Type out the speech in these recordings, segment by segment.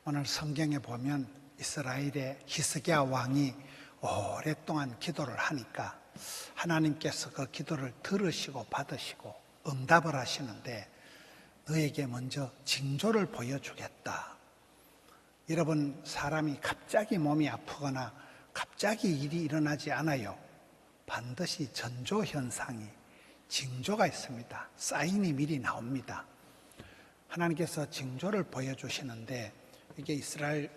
오늘 성경에 보면 이스라엘의 히스기야 왕이 오랫동안 기도를 하니까 하나님께서 그 기도를 들으시고 받으시고 응답을 하시는데, 너에게 먼저 징조를 보여주겠다. 여러분, 사람이 갑자기 몸이 아프거나 갑자기 일이 일어나지 않아요. 반드시 전조 현상이, 징조가 있습니다. 사인이 미리 나옵니다. 하나님께서 징조를 보여주시는데, 이게 이스라엘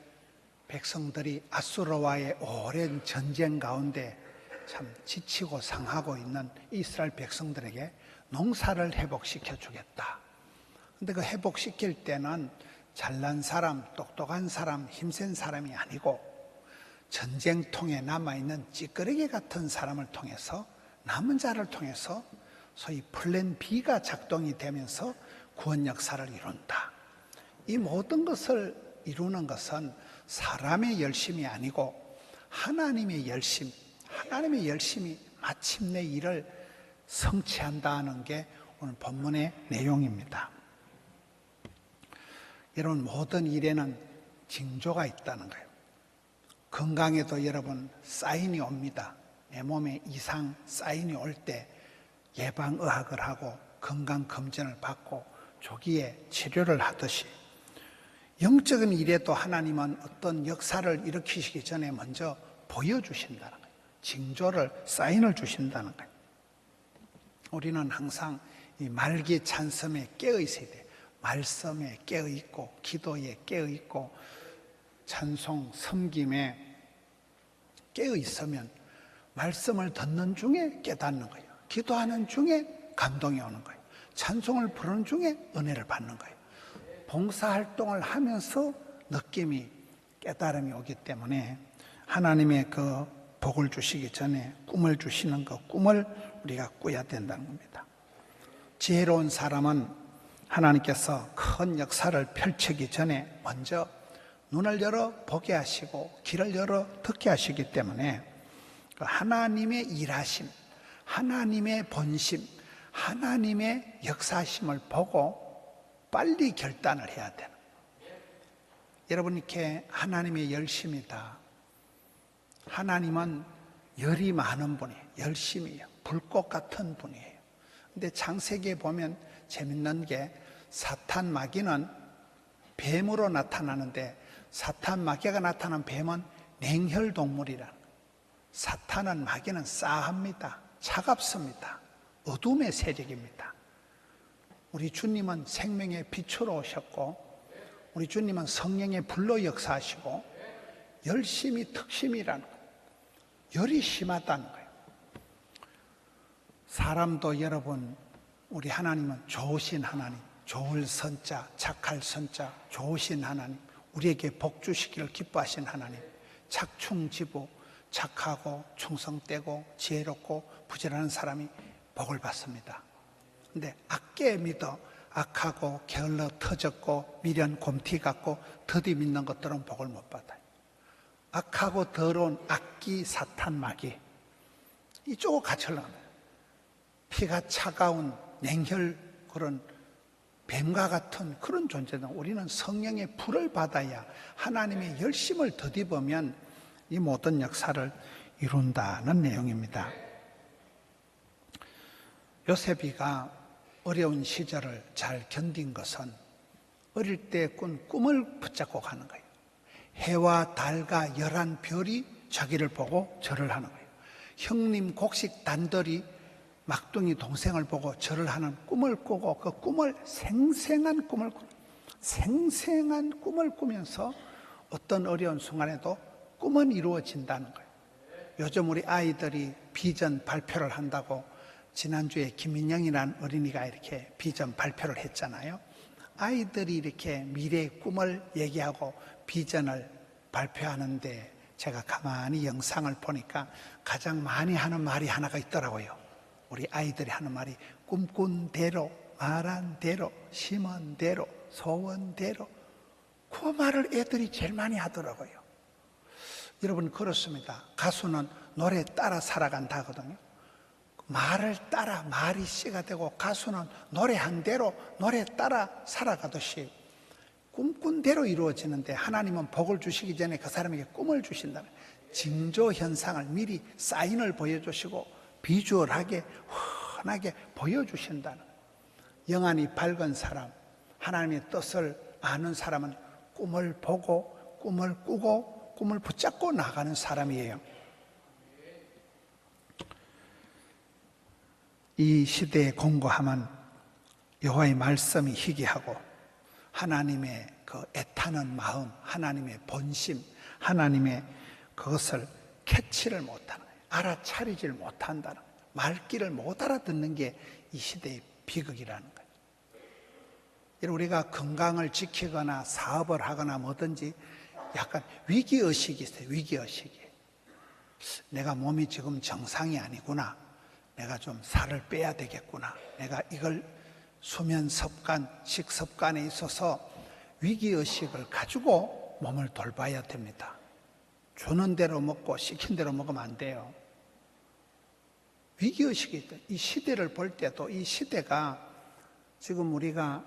백성들이 아수르와의 오랜 전쟁 가운데 참 지치고 상하고 있는 이스라엘 백성들에게 농사를 회복시켜 주겠다. 근데 그 회복시킬 때는 잘난 사람, 똑똑한 사람, 힘센 사람이 아니고 전쟁통에 남아있는 찌끄레기 같은 사람을 통해서, 남은 자를 통해서 소위 플랜 B가 작동이 되면서 구원 역사를 이룬다. 이 모든 것을 이루는 것은 사람의 열심이 아니고 하나님의 열심, 하나님의 열심이 마침내 일을 성취한다는 게 오늘 본문의 내용입니다. 여러분, 모든 일에는 징조가 있다는 거예요. 건강에도 여러분 사인이 옵니다. 내 몸에 이상 사인이 올 때 예방의학을 하고 건강검진을 받고 조기에 치료를 하듯이, 영적인 일에도 하나님은 어떤 역사를 일으키시기 전에 먼저 보여주신다는 거예요. 징조를, 사인을 주신다는 거예요. 우리는 항상 이 말기 찬섬에 깨어 있어야 돼요. 말씀에 깨어 있고, 기도에 깨어 있고, 찬송, 섬김에 깨어 있으면 말씀을 듣는 중에 깨닫는 거예요. 기도하는 중에 감동이 오는 거예요. 찬송을 부르는 중에 은혜를 받는 거예요. 봉사활동을 하면서 느낌이, 깨달음이 오기 때문에 하나님의 그 복을 주시기 전에 꿈을 주시는 그 꿈을 우리가 꿔야 된다는 겁니다. 지혜로운 사람은 하나님께서 큰 역사를 펼치기 전에 먼저 눈을 열어 보게 하시고 귀를 열어 듣게 하시기 때문에 하나님의 일하심, 하나님의 본심, 하나님의 역사심을 보고 빨리 결단을 해야 되는 거예요. 여러분, 이렇게 하나님의 열심이다. 하나님은 열이 많은 분이에요. 열심이에요. 불꽃 같은 분이에요. 근데 창세기에 보면 재밌는 게, 사탄 마귀는 뱀으로 나타나는데, 사탄 마귀가 나타난 뱀은 냉혈동물이라. 사탄은, 마귀는 싸합니다. 차갑습니다. 어둠의 세력입니다. 우리 주님은 생명의 빛으로 오셨고, 우리 주님은 성령의 불로 역사하시고, 열심이 특심이라는 거예요. 열이 심하다는 거예요. 사람도 여러분, 우리 하나님은 좋으신 하나님, 좋을 선자, 착할 선자, 좋으신 하나님, 우리에게 복 주시기를 기뻐하신 하나님, 착충지부, 착하고 충성되고 지혜롭고 부지런한 사람이 복을 받습니다. 근데 악계 믿어 악하고 게을러 터졌고 미련 곰티 같고 더디 믿는 것들은 복을 못 받아요. 악하고 더러운 악기 사탄 마귀, 이쪽으로 같이 흘러갑니다. 피가 차가운 냉혈, 그런 뱀과 같은 그런 존재다. 우리는 성령의 불을 받아야, 하나님의 열심을 더디보면 이 모든 역사를 이룬다는 내용입니다. 요셉이가 어려운 시절을 잘 견딘 것은 어릴 때 꾼 꿈을 붙잡고 가는 거예요. 해와 달과 11별이 자기를 보고 절을 하는 거예요. 형님 곡식 단들이 막둥이 동생을 보고 절을 하는 꿈을 꾸고, 그 꿈을, 생생한 꿈을 꾸면서 어떤 어려운 순간에도 꿈은 이루어진다는 거예요. 요즘 우리 아이들이 비전 발표를 한다고, 지난주에 김민영이라는 어린이가 이렇게 비전 발표를 했잖아요. 아이들이 이렇게 미래의 꿈을 얘기하고 비전을 발표하는데, 제가 가만히 영상을 보니까 가장 많이 하는 말이 하나가 있더라고요. 우리 아이들이 하는 말이, 꿈꾼 대로, 말한 대로, 심은 대로, 소원 대로. 그 말을 애들이 제일 많이 하더라고요. 여러분, 그렇습니다. 가수는 노래 따라 살아간다 하거든요. 말을 따라 말이 씨가 되고, 가수는 노래한 대로 노래 따라 살아가듯이 꿈꾼 대로 이루어지는데 하나님은 복을 주시기 전에 그 사람에게 꿈을 주신다는 징조 현상을 미리 사인을 보여주시고 비주얼하게 훤하게 보여주신다는 거예요. 영안이 밝은 사람, 하나님의 뜻을 아는 사람은 꿈을 보고 꿈을 꾸고 꿈을 붙잡고 나가는 사람이에요. 이 시대의 공고함은 여호와의 말씀이 희귀하고 하나님의 그 애타는 마음, 하나님의 본심, 하나님의 그것을 캐치를 못하는 거예요. 알아차리질 못한다는 거예요. 말귀를 못 알아듣는 게 이 시대의 비극이라는 거예요. 우리가 건강을 지키거나 사업을 하거나 뭐든지 약간 위기의식이 있어요. 위기의식이. 내가 몸이 지금 정상이 아니구나. 내가 좀 살을 빼야 되겠구나. 내가 이걸 수면 습관, 식습관에 있어서 위기의식을 가지고 몸을 돌봐야 됩니다. 주는 대로 먹고 시킨 대로 먹으면 안 돼요. 위기의식이 있다. 이 시대를 볼 때도 이 시대가 지금 우리가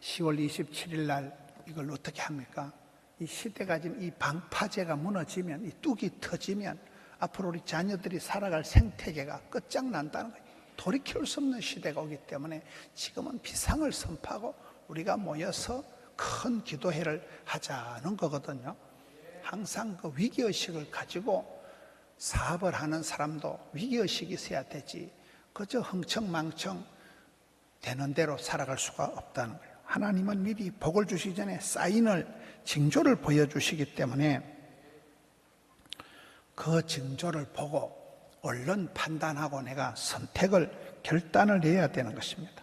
10월 27일 날 이걸 어떻게 합니까? 이 시대가 지금 이 방파제가 무너지면, 이 뚝이 터지면 앞으로 우리 자녀들이 살아갈 생태계가 끝장난다는 거예요. 돌이킬 수 없는 시대가 오기 때문에 지금은 비상을 선포하고 우리가 모여서 큰 기도회를 하자는 거거든요. 항상 그 위기의식을 가지고 사업을 하는 사람도 위기의식이 있어야 되지, 그저 흥청망청 되는 대로 살아갈 수가 없다는 거예요. 하나님은 미리 복을 주시기 전에 사인을, 징조를 보여주시기 때문에 그 징조를 보고 얼른 판단하고 내가 선택을, 결단을 해야 되는 것입니다.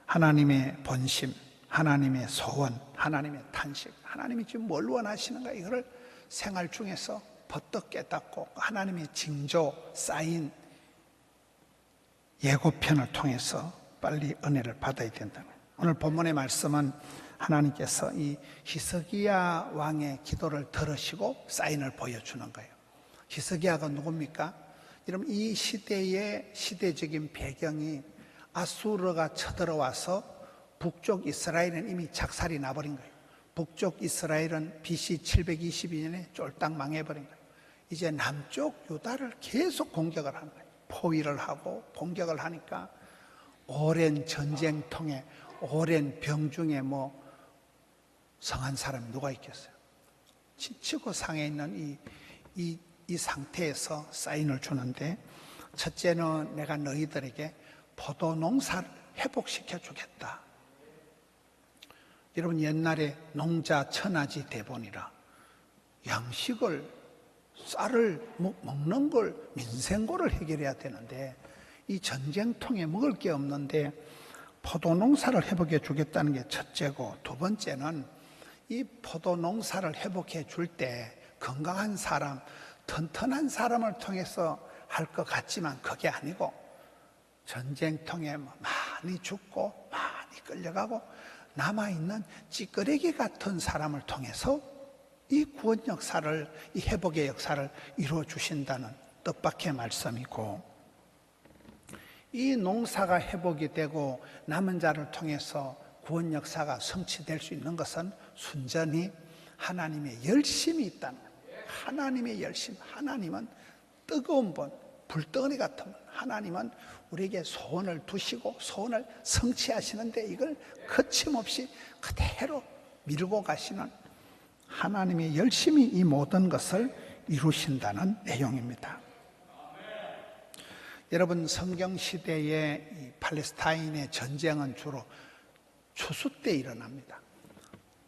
하나님의 본심, 하나님의 소원, 하나님의 탄식, 하나님이 지금 뭘 원하시는가, 이거를 생활 중에서 버떡 깨닫고 하나님의 징조, 사인, 예고편을 통해서 빨리 은혜를 받아야 된다는 거예요. 오늘 본문의 말씀은 하나님께서 이 히스기야 왕의 기도를 들으시고 사인을 보여주는 거예요. 히스기야가 누굽니까? 여러분, 이 시대의 시대적인 배경이 아수르가 쳐들어와서 북쪽 이스라엘은 이미 작살이 나버린 거예요. 북쪽 이스라엘은 BC 722년에 쫄딱 망해버린 거예요. 이제 남쪽 유다를 계속 공격을 하는 거예요. 포위를 하고 공격을 하니까 오랜 전쟁통에, 오랜 병중에 성한 사람이 누가 있겠어요? 지치고 상해 있는 이 상태에서 사인을 주는데, 첫째는 내가 너희들에게 포도 농사를 회복시켜 주겠다. 여러분, 옛날에 농자 천하지 대본이라 양식을, 쌀을 먹는 걸, 민생고를 해결해야 되는데 이 전쟁통에 먹을 게 없는데 포도 농사를 회복해 주겠다는 게 첫째고, 두 번째는 이 포도 농사를 회복해 줄 때 건강한 사람, 튼튼한 사람을 통해서 할 것 같지만 그게 아니고 전쟁통에 많이 죽고 많이 끌려가고 남아있는 찌끄레기 같은 사람을 통해서 이 구원 역사를, 이 회복의 역사를 이루어 주신다는 뜻밖의 말씀이고, 이 농사가 회복이 되고 남은 자를 통해서 구원 역사가 성취될 수 있는 것은 순전히 하나님의 열심이 있다는 거예요. 하나님의 열심. 하나님은 뜨거운 분, 불덩어리 같은 분. 하나님은 우리에게 소원을 두시고 소원을 성취하시는데 이걸 거침없이 그대로 밀고 가시는 하나님의 열심이 이 모든 것을 이루신다는 내용입니다. 여러분, 성경 시대의 이 팔레스타인의 전쟁은 주로 추수 때 일어납니다.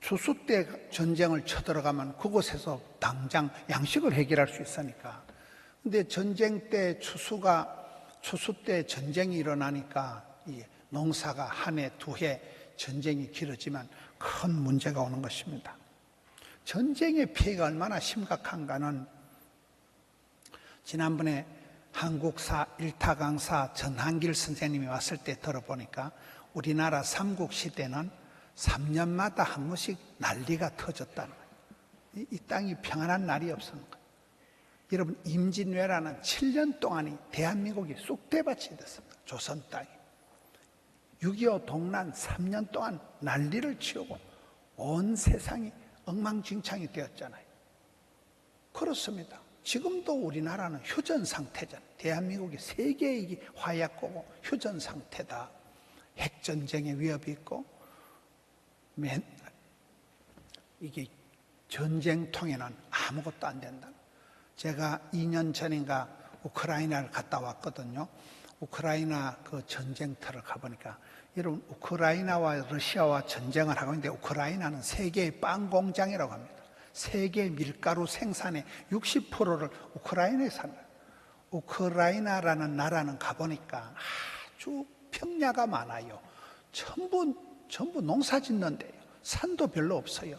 추수 때 전쟁을 쳐들어가면 그곳에서 당장 양식을 해결할 수 있으니까. 근데 전쟁 때 추수 때 전쟁이 일어나니까 이 농사가 한 해, 두 해 전쟁이 길어지면 큰 문제가 오는 것입니다. 전쟁의 피해가 얼마나 심각한가는 지난번에 한국사 일타 강사 전한길 선생님이 왔을 때 들어보니까 우리나라 삼국시대는 3년마다 한 번씩 난리가 터졌다는 거예요. 이 땅이 평안한 날이 없는 거예요. 여러분, 임진왜란은 7년 동안이 대한민국이 쑥대밭이 됐습니다. 조선 땅이. 6.25 동란 3년 동안 난리를 치우고 온 세상이 엉망진창이 되었잖아요. 그렇습니다. 지금도 우리나라는 휴전 상태잖아요. 대한민국이 세계의 화약고고 휴전 상태다. 핵전쟁의 위협이 있고 이게 전쟁통에는 아무것도 안 된다. 제가 2년 전인가 우크라이나를 갔다 왔거든요. 우크라이나 그 전쟁터를 가보니까 여러분, 우크라이나와 러시아와 전쟁을 하고 있는데 우크라이나는 세계의 빵 공장이라고 합니다. 세계 밀가루 생산의 60%를 우크라이나에서 합니다. 우크라이나라는 나라는 가보니까 아주 평야가 많아요. 전부 농사 짓는데요. 산도 별로 없어요.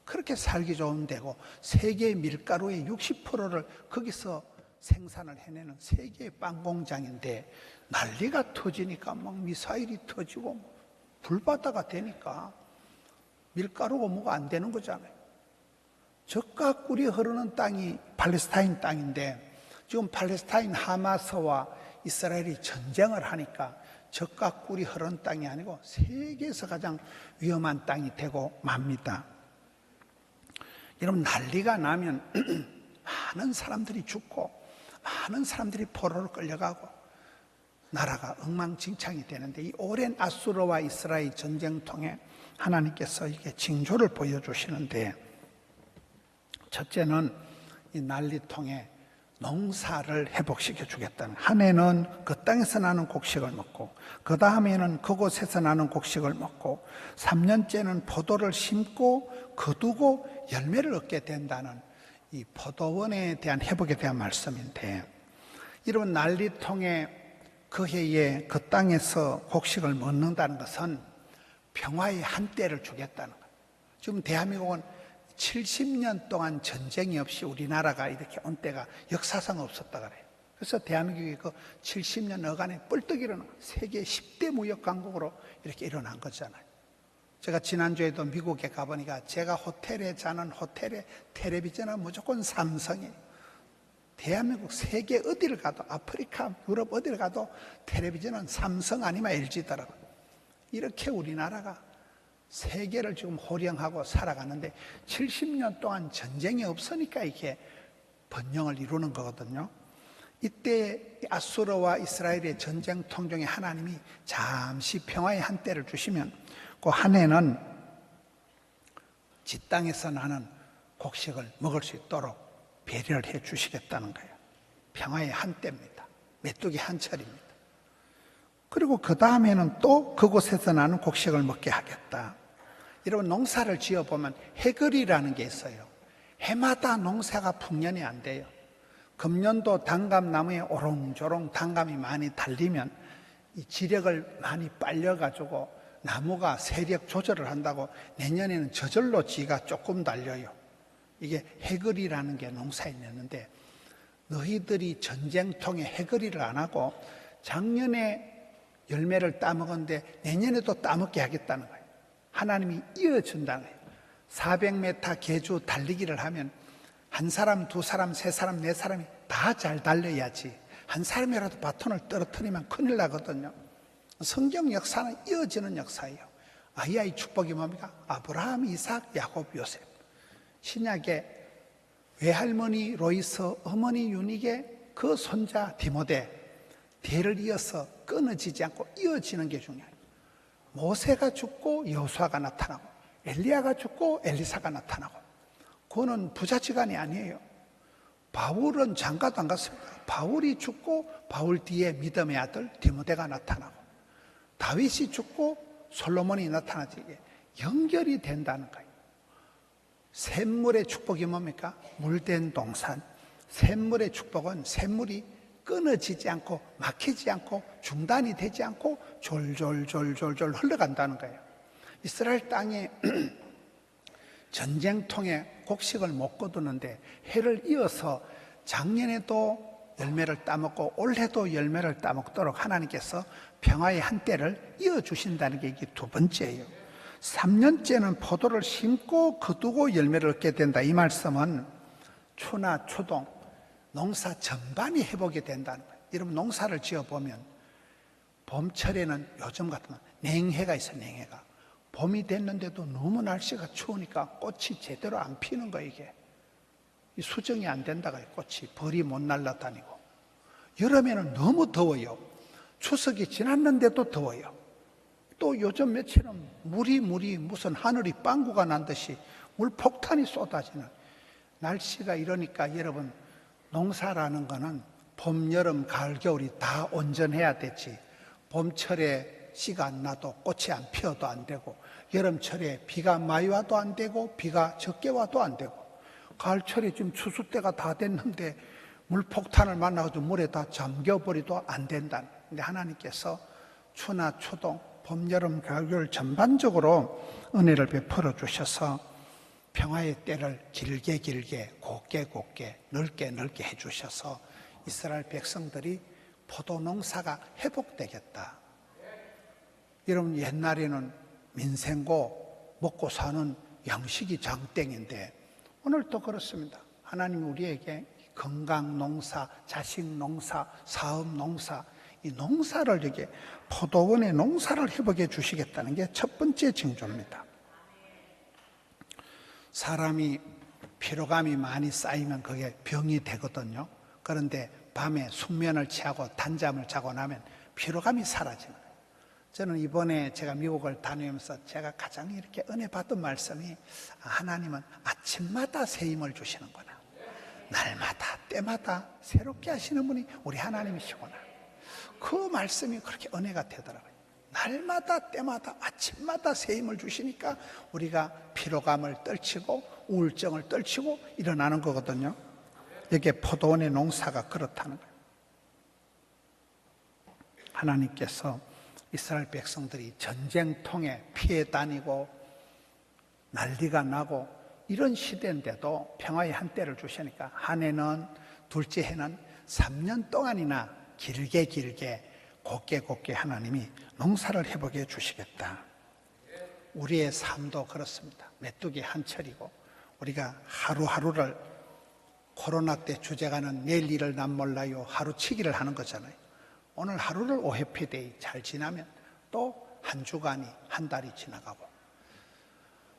그렇게 살기 좋은 데고 세계 밀가루의 60%를 거기서 생산을 해내는 세계의 빵 공장인데 난리가 터지니까 막 미사일이 터지고 불바다가 되니까 밀가루가 뭐가 안 되는 거잖아요. 젖과 꿀이 흐르는 땅이 팔레스타인 땅인데 지금 팔레스타인 하마스와 이스라엘이 전쟁을 하니까 젖과 꿀이 흐르는 땅이 아니고 세계에서 가장 위험한 땅이 되고 맙니다. 여러분, 난리가 나면 많은 사람들이 죽고 많은 사람들이 포로로 끌려가고 나라가 엉망진창이 되는데 이 오랜 아수르와 이스라엘 전쟁 통해 하나님께서 이게 징조를 보여주시는데 첫째는 이 난리통에 농사를 회복시켜 주겠다는, 한 해는 그 땅에서 나는 곡식을 먹고 그 다음에는 그곳에서 나는 곡식을 먹고 3년째는 포도를 심고 거두고 열매를 얻게 된다는 이 포도원에 대한 회복에 대한 말씀인데, 이런 난리통에 그 해에 그 땅에서 곡식을 먹는다는 것은 평화의 한때를 주겠다는 거예요. 지금 대한민국은 70년 동안 전쟁이 없이 우리나라가 이렇게 온 때가 역사상 없었다 그래요. 그래서 대한민국이 그 70년 어간에 뿔떡 일어나 세계 10대 무역 강국으로 이렇게 일어난 거잖아요. 제가 지난주에도 미국에 가보니까 제가 호텔에 자는 호텔에 텔레비전은 무조건 삼성이에요. 대한민국 세계 어디를 가도 아프리카, 유럽 어디를 가도 텔레비전은 삼성 아니면 LG더라고요. 이렇게 우리나라가 세계를 지금 호령하고 살아가는데 70년 동안 전쟁이 없으니까 이게 번영을 이루는 거거든요. 이때 아수르와 이스라엘의 전쟁 통중에 하나님이 잠시 평화의 한때를 주시면 그 한 해는 지 땅에서 나는 곡식을 먹을 수 있도록 배려를 해 주시겠다는 거예요. 평화의 한때입니다. 메뚜기 한철입니다. 그리고 그 다음에는 또 그곳에서 나는 곡식을 먹게 하겠다. 여러분, 농사를 지어보면 해걸이라는 게 있어요. 해마다 농사가 풍년이 안 돼요. 금년도 단감나무에 오롱조롱 단감이 많이 달리면 이 지력을 많이 빨려가지고 나무가 세력 조절을 한다고 내년에는 저절로 지가 조금 달려요. 이게 해걸이라는 게 농사에 있는데, 너희들이 전쟁통에 해걸이를 안 하고 작년에 열매를 따먹었는데 내년에도 따먹게 하겠다는 거예요. 하나님이 이어준다는 거예요. 400m 계주 달리기를 하면 한 사람, 두 사람, 세 사람, 네 사람이 다 잘 달려야지 한 사람이라도 바톤을 떨어뜨리면 큰일 나거든요. 성경 역사는 이어지는 역사예요. 아이의 축복이 뭡니까? 아브라함, 이삭, 야곱, 요셉. 신약의 외할머니 로이스, 어머니 유닉의 그 손자 디모데, 대를 이어서 끊어지지 않고 이어지는 게 중요해요. 모세가 죽고 여호수아가 나타나고 엘리야가 죽고 엘리사가 나타나고, 그거는 부자지간이 아니에요. 바울은 장가도 안 갔습니다. 바울이 죽고 바울 뒤에 믿음의 아들 디모데가 나타나고, 다윗이 죽고 솔로몬이 나타나지. 연결이 된다는 거예요. 샘물의 축복이 뭡니까? 물된 동산. 샘물의 축복은 샘물이 끊어지지 않고 막히지 않고 중단이 되지 않고 졸졸졸졸졸 흘러간다는 거예요. 이스라엘 땅에 전쟁통에 곡식을 못 거두는데 해를 이어서 작년에도 열매를 따먹고 올해도 열매를 따먹도록 하나님께서 평화의 한때를 이어주신다는 게 이게 두 번째예요. 3년째는 포도를 심고 거두고 열매를 얻게 된다. 이 말씀은 추나 추동, 농사 전반이 회복이 된다는 거예요. 여러분, 농사를 지어보면 봄철에는 요즘 같으면 냉해가 있어요. 냉해가. 봄이 됐는데도 너무 날씨가 추우니까 꽃이 제대로 안 피는 거예요, 이게. 이 수정이 안 된다고요, 꽃이. 벌이 못 날아다니고. 여름에는 너무 더워요. 추석이 지났는데도 더워요. 또 요즘 며칠은 물이 무슨 하늘이 빵구가 난 듯이 물폭탄이 쏟아지는 날씨가 이러니까 여러분, 농사라는 거는 봄, 여름, 가을, 겨울이 다 온전해야 되지. 봄철에 씨가 안 나도 꽃이 안 피어도 안 되고, 여름철에 비가 많이 와도 안 되고, 비가 적게 와도 안 되고, 가을철에 지금 추수 때가 다 됐는데 물폭탄을 만나가지고 물에 다 잠겨버리도 안 된다. 근데 하나님께서 추나 추동, 봄, 여름, 가을, 겨울 전반적으로 은혜를 베풀어 주셔서 평화의 때를 길게 곱게 넓게 해주셔서 이스라엘 백성들이 포도 농사가 회복되겠다. 여러분, 옛날에는 민생고 먹고 사는 양식이 장땡인데 오늘도 그렇습니다. 하나님이 우리에게 건강 농사, 자식 농사, 사업 농사, 이 농사를 이게 포도원의 농사를 회복해 주시겠다는 게 첫 번째 징조입니다. 사람이 피로감이 많이 쌓이면 그게 병이 되거든요. 그런데 밤에 숙면을 취하고 단잠을 자고 나면 피로감이 사라지는 거예요. 저는 이번에 제가 미국을 다니면서 제가 가장 이렇게 은혜 받은 말씀이, 하나님은 아침마다 새 힘을 주시는구나. 날마다 때마다 새롭게 하시는 분이 우리 하나님이시구나. 그 말씀이 그렇게 은혜가 되더라고요. 날마다 때마다 아침마다 새 힘을 주시니까 우리가 피로감을 떨치고 우울증을 떨치고 일어나는 거거든요. 이게 포도원의 농사가 그렇다는 거예요. 하나님께서 이스라엘 백성들이 전쟁통에 피해 다니고 난리가 나고 이런 시대인데도 평화의 한때를 주시니까 한 해는, 둘째 해는 3년 동안이나 길게 곱게 하나님이 농사를 회복해 주시겠다. 우리의 삶도 그렇습니다. 메뚜기 한철이고 우리가 하루하루를 코로나 때 주제가는 내일 일을 난 몰라요 하루치기를 하는 거잖아요. 오늘 하루를 오해피데이 잘 지나면 또 한 주간이, 한 달이 지나가고,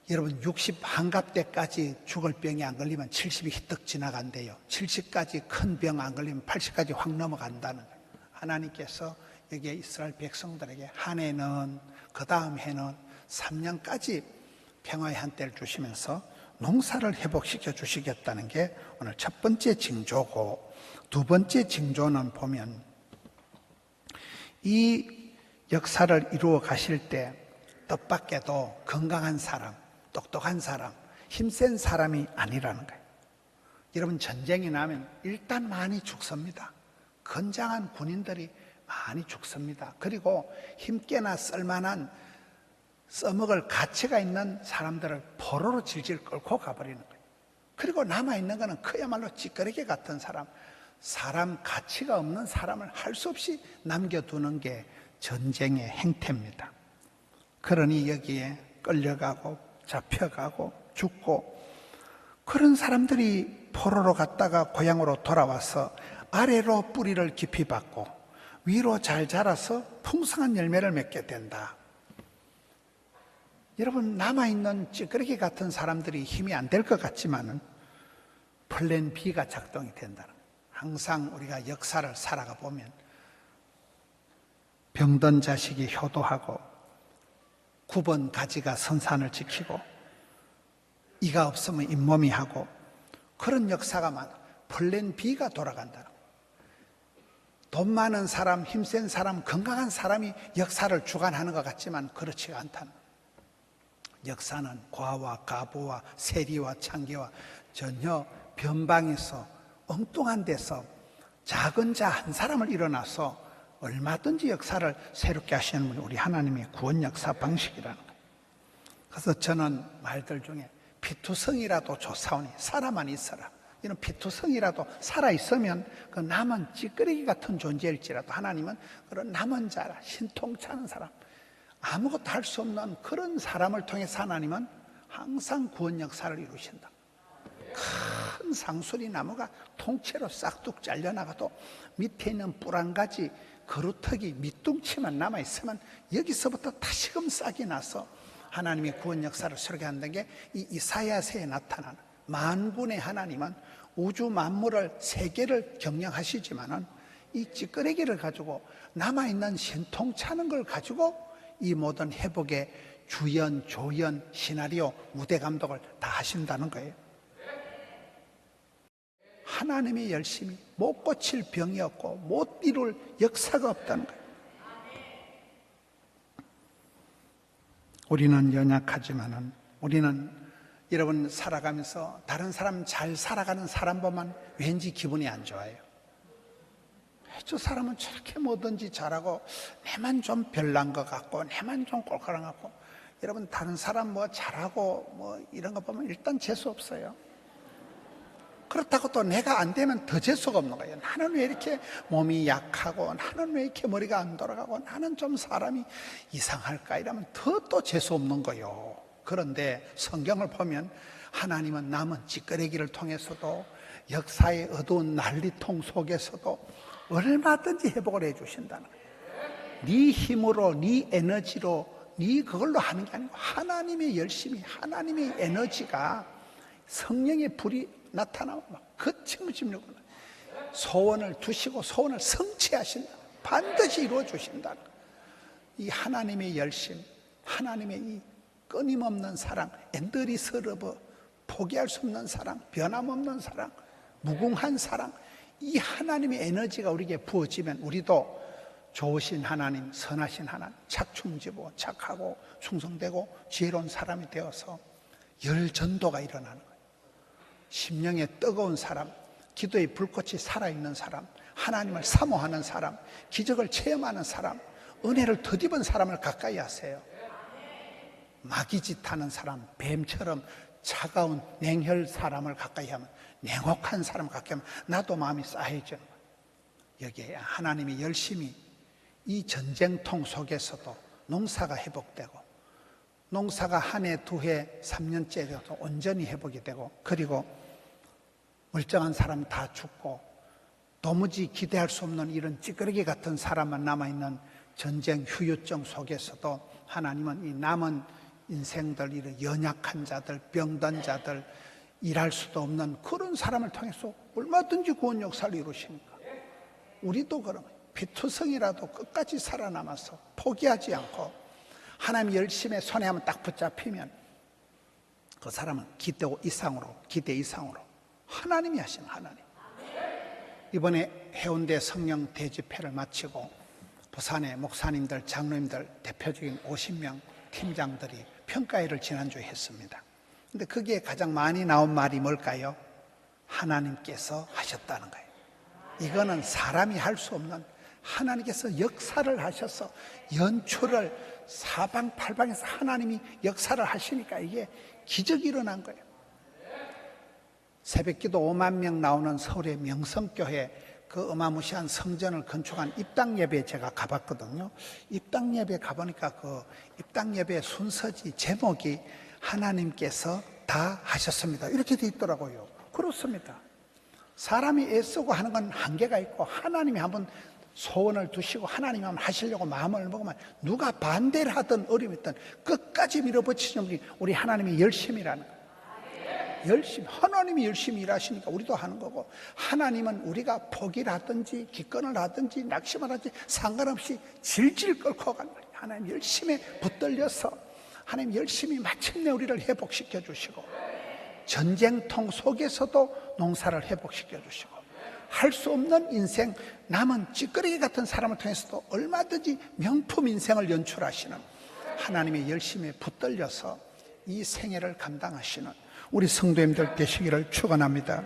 여러분 60 한갑 때까지 죽을 병이 안 걸리면 70이 휘떡 지나간대요. 70까지 큰 병 안 걸리면 80까지 확 넘어간다는 거예요. 하나님께서 여기에 이스라엘 백성들에게 한 해는, 그 다음 해는 3년까지 평화의 한때를 주시면서 농사를 회복시켜 주시겠다는 게 오늘 첫 번째 징조고, 두 번째 징조는 보면 이 역사를 이루어 가실 때 뜻밖에도 건강한 사람, 똑똑한 사람, 힘센 사람이 아니라는 거예요. 여러분, 전쟁이 나면 일단 많이 죽습니다. 건장한 군인들이 많이 죽습니다. 그리고 힘께나 쓸만한, 써먹을 가치가 있는 사람들을 포로로 질질 끌고 가버리는 거예요. 그리고 남아있는 거는 그야말로 찌끄레기 같은 사람 가치가 없는 사람을 할 수 없이 남겨두는 게 전쟁의 행태입니다. 그러니 여기에 끌려가고 잡혀가고 죽고, 그런 사람들이 포로로 갔다가 고향으로 돌아와서 아래로 뿌리를 깊이 받고 위로 잘 자라서 풍성한 열매를 맺게 된다. 여러분, 남아있는 찌끄레기 같은 사람들이 힘이 안 될 것 같지만은 플랜 B가 작동이 된다는 거예요. 항상 우리가 역사를 살아가 보면 병든 자식이 효도하고 9번 가지가 선산을 지키고 이가 없으면 잇몸이 하고, 그런 역사가 많아. 플랜 B가 돌아간다는 거예요. 돈 많은 사람, 힘센 사람, 건강한 사람이 역사를 주관하는 것 같지만 그렇지가 않다는 거예요. 역사는 과와 가부와 세리와 창기와 전혀 변방에서, 엉뚱한 데서 작은 자 한 사람을 일어나서 얼마든지 역사를 새롭게 하시는 분이 우리 하나님의 구원 역사 방식이라는 거예요. 그래서 저는 말들 중에 피투성이라도 조사오니 살아만 있어라. 이런 피투성이라도 살아있으면 그 남은 찌끄레기 같은 존재일지라도 하나님은 그런 남은 자라, 신통찮은 사람, 아무것도 할 수 없는 그런 사람을 통해서 하나님은 항상 구원 역사를 이루신다. 큰 상수리 나무가 통째로 싹둑 잘려나가도 밑에 있는 뿔 한 가지, 그루터기 밑둥치만 남아있으면 여기서부터 다시금 싹이 나서 하나님의 구원 역사를 설계한다는 게 이 이사야서에 나타나는 만군의 하나님은 우주 만물을 세계를 경영하시지만은 이 찌끄레기를 가지고 남아있는 신통찮은 걸 가지고 이 모든 회복의 주연, 조연, 시나리오, 무대 감독을 다 하신다는 거예요. 하나님의 열심이 못 고칠 병이 없고 못 이룰 역사가 없다는 거예요. 우리는 연약하지만은 우리는 여러분 살아가면서 다른 사람 잘 살아가는 사람 보면 왠지 기분이 안 좋아요. 저 사람은 저렇게 뭐든지 잘하고 내만 좀 별난 것 같고 내만 좀 꼴깍한 것 같고. 여러분 다른 사람 뭐 잘하고 뭐 이런 거 보면 일단 재수 없어요. 그렇다고 또 내가 안 되면 더 재수가 없는 거예요. 나는 왜 이렇게 몸이 약하고 나는 왜 이렇게 머리가 안 돌아가고 나는 좀 사람이 이상할까 이러면 더 또 재수 없는 거예요. 그런데 성경을 보면 하나님은 남은 찌끄레기를 통해서도 역사의 어두운 난리통 속에서도 얼마든지 회복을 해 주신다는 거예요. 네 힘으로 네 에너지로 네 그걸로 하는 게 아니고 하나님의 열심히 하나님의 에너지가 성령의 불이 나타나면 막 거침없이 밀고 소원을 두시고 소원을 성취하신다. 반드시 이루어 주신다. 이 하나님의 열심, 하나님의 이 끊임없는 사랑, 엔드리스러브, 포기할 수 없는 사랑, 변함없는 사랑, 무궁한 사랑, 이 하나님의 에너지가 우리에게 부어지면 우리도 좋으신 하나님, 선하신 하나님, 착충지고 착하고 충성되고 지혜로운 사람이 되어서 열전도가 일어나는 거예요. 심령에 뜨거운 사람, 기도의 불꽃이 살아있는 사람, 하나님을 사모하는 사람, 기적을 체험하는 사람, 은혜를 덧입은 사람을 가까이 하세요. 마귀짓하는 사람, 뱀처럼 차가운 냉혈 사람을 가까이 하면, 냉혹한 사람을 가까이 하면 나도 마음이 싸해져요. 여기에 하나님이 열심히 이 전쟁통 속에서도 농사가 회복되고, 농사가 한 해, 두 해, 3년째 되어도 온전히 회복이 되고, 그리고 멀쩡한 사람 다 죽고 도무지 기대할 수 없는 이런 찌끄레기 같은 사람만 남아있는 전쟁 후유증 속에서도 하나님은 이 남은 인생들, 이런 연약한 자들, 병든 자들, 일할 수도 없는 그런 사람을 통해서 얼마든지 구원 역사를 이루십니까? 우리도 그러면 피투성이라도 끝까지 살아남아서 포기하지 않고 하나님 열심히 손에 한번 딱 붙잡히면 그 사람은 기대 이상으로 하나님이 하시는 하나님. 이번에 해운대 성령 대집회를 마치고 부산의 목사님들, 장로님들, 대표적인 50명 팀장들이 평가회를 지난주에 했습니다. 근데 거기에 가장 많이 나온 말이 뭘까요? 하나님께서 하셨다는 거예요. 이거는 사람이 할 수 없는 하나님께서 역사를 하셔서 연초를 사방팔방에서 하나님이 역사를 하시니까 이게 기적이 일어난 거예요. 새벽기도 5만 명 나오는 서울의 명성교회 그 어마무시한 성전을 건축한 입당예배에 제가 가봤거든요. 입당예배 가보니까 그 입당예배 순서지 제목이 하나님께서 다 하셨습니다. 이렇게 돼 있더라고요. 그렇습니다. 사람이 애쓰고 하는 건 한계가 있고 하나님이 한번 소원을 두시고 하나님이 한번 하시려고 마음을 먹으면 누가 반대를 하든 어려움이 있든 끝까지 밀어붙이는 우리 하나님의 열심이라는 거예요. 열심히, 하나님이 열심히 일하시니까 우리도 하는 거고, 하나님은 우리가 포기를 하든지 기권을 하든지 낙심을 하든지 상관없이 질질 끌고 가는 거예요. 하나님 열심히 붙들려서 하나님 열심히 마침내 우리를 회복시켜 주시고, 전쟁통 속에서도 농사를 회복시켜 주시고, 할 수 없는 인생, 남은 찌끄레기 같은 사람을 통해서도 얼마든지 명품 인생을 연출하시는 하나님의 열심에 붙들려서 이 생애를 감당하시는 우리 성도님들 되시기를 축원합니다.